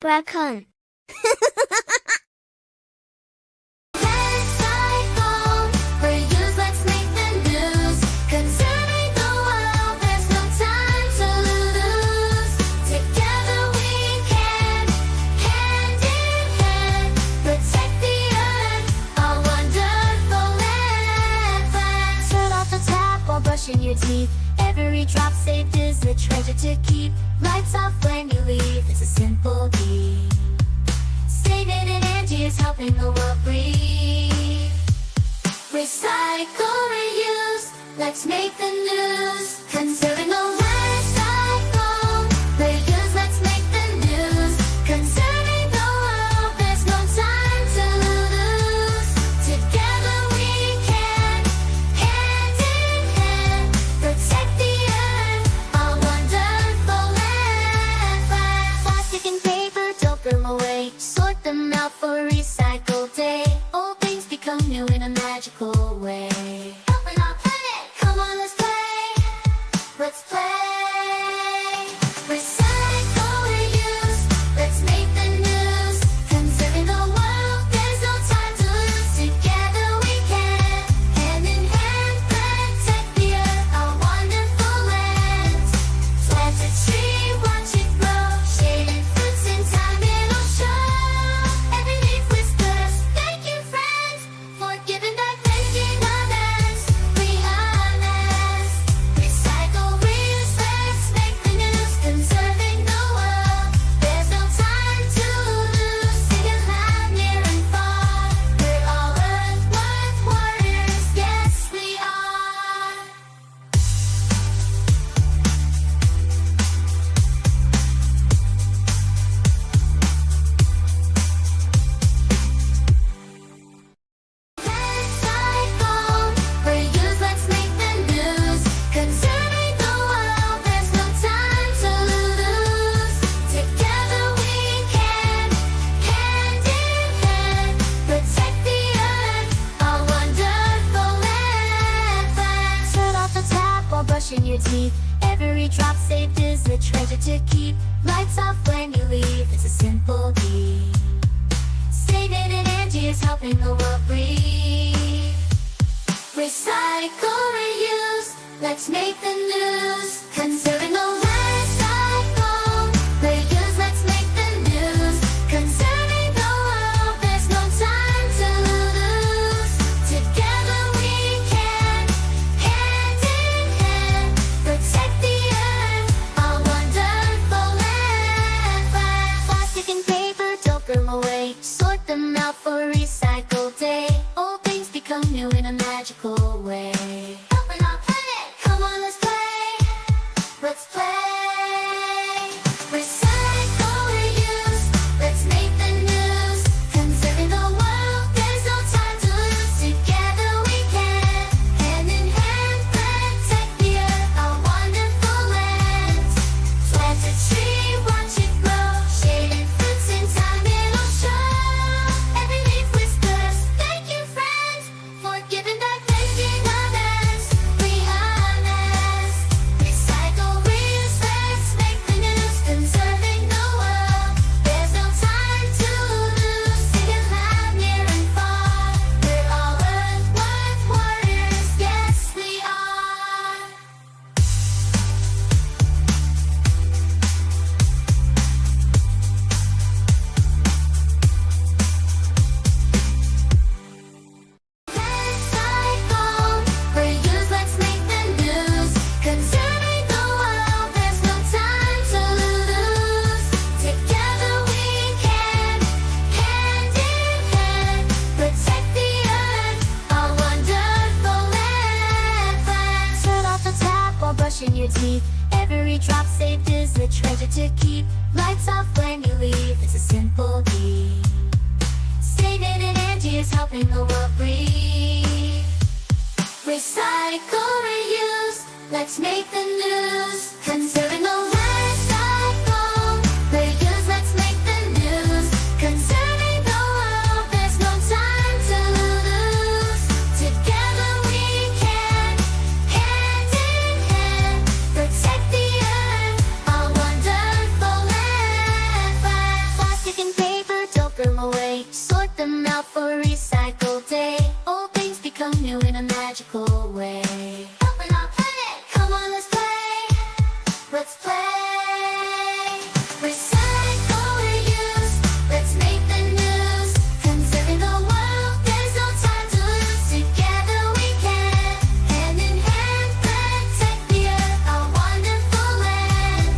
Braocoon. Brushing your teeth, every drop saved is a treasure to keep. Lights off when you leave, it's a simple deed. Saving in energy is helping the world breathe. Recycle, reuse, let's make the news. Conserving the recycle, reuse, let's make the news. Conserving the world, there's no time to lose. Together we can, hand in hand, protect the earth, our wonderful land. Plastic and paper, don't throw them away. Sort them out for recycle day. Old things become new in a magical way. Helping our planet, come on, let's play. Let's play. Recycle, reuse, let's make the news. Conserving the world, there's no time to lose. Together we can, hand in hand, protect the earth, our wonderful land. Plant a tree, watch it grow, shading fruits in time it'll show. Every leaf whispers, thank you friends, for giving back, making others. Be honest. Recycle, reuse, let's make the news. Conserving the world, there's no time to lose. Singing loud, near and far, we're all Earth warriors, yes we are. Recycle, reuse, let's make the news. Conserving the world, there's no time to lose. Together we can, hand in hand, protect the earth, our wonderful land. Turn off the tap while brushing your teeth. Every drop saved is a treasure to keep. Lights off when you leave, it's a simple deed. Saving in energy is helping the world breathe. Recycle, reuse, let's make the news. Conserving the recycle, reuse, let's make the news. Conserving the world, there's no time to lose. Together we can, hand in hand, protect the earth, our wonderful land. Plastic and paper, don't throw them away. Sort them out for recycle day. Old things become new in a magical way. Helping our planet, come on, let's play. Let's play. Recycle, reuse, let's make the news. Conserving the world, there's no time to lose. Together we can, hand in hand, protect the earth, our wonderful land. Plant a tree, watch it grow, shading fruits in time it'll show. Every leaf whispers, thank you friends, for giving back, making others. Be honest. Recycle, reuse, let's make the news. Conserving the world, there's no time to lose. Singing loud, near and far, we're all Earth warriors, yes we are. Recycle, reuse, let's make the news. Conserving the world, there's no time to lose. Together we can, hand in hand, protect the earth, our wonderful land. Turn off the tap while brushing your teeth. Every drop saved is a treasure to keep. Lights off when you leave, it's a simple deed. Saving in energy is helping the world breathe. Recycle, reuse, let's make the news. Conserving the recycle, reuse, let's make the news. Conserving the world, there's no time to lose. Together we can, hand in hand, protect the earth, our wonderful land. them out for recycle day. Old things become new in a magical way. Open up, play! Come on, let's play! Let's play! Recycle, reuse, let's make the news. Conserving the world, there's no time to lose. Together we can, hand in hand, protect the earth, our wonderful land.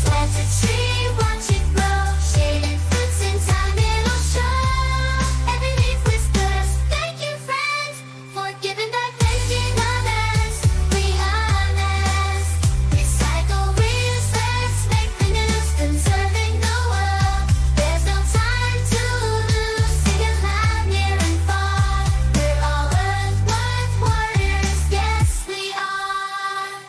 Plant a tree, watch it grow, shaded fruits in time it'll show. Every leaf whispers, thank you friend, for giving back, making others. Be honest, recycle, reuse, let's make the news. Conserving the world, there's no time to lose. Sing it loud, near and far, we're all earth warriors, yes we are.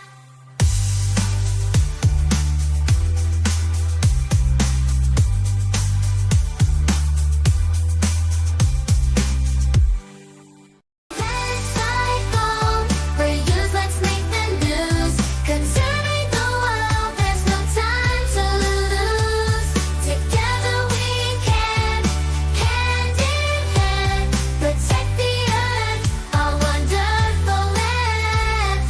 Recycle, reuse, let's make the news. Conserving the world, there's no time to lose. Together we can, hand in hand, protect the earth, our wonderful land.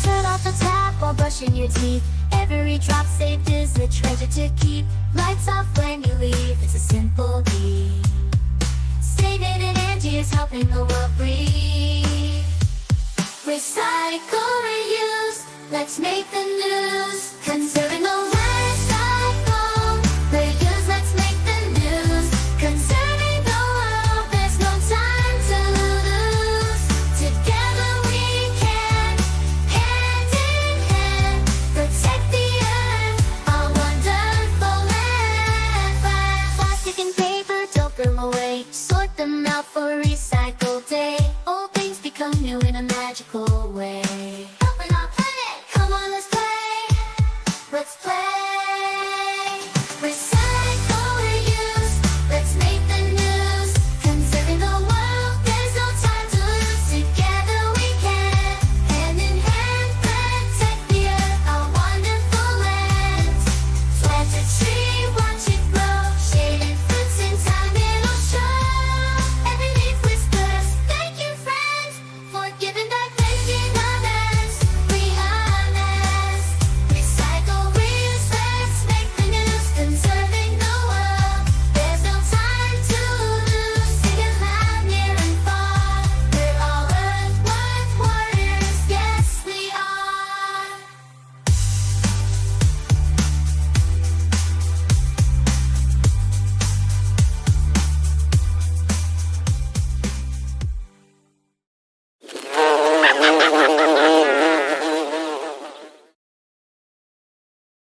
Turn off the tap while brushing your teeth. Every drop saved is a treasure to keep. Lights off when you leave, it's a simple deed. Save it and Angie is helping the world breathe. Recycle, reuse, let's make the news. Conserving the world. Recycle, reuse, let's make the news. Conserving the world, there's no time to lose. Together we can, hand in hand, protect the earth, our wonderful land. Plastic and paper, don't throw them away. Sort them out for recycling.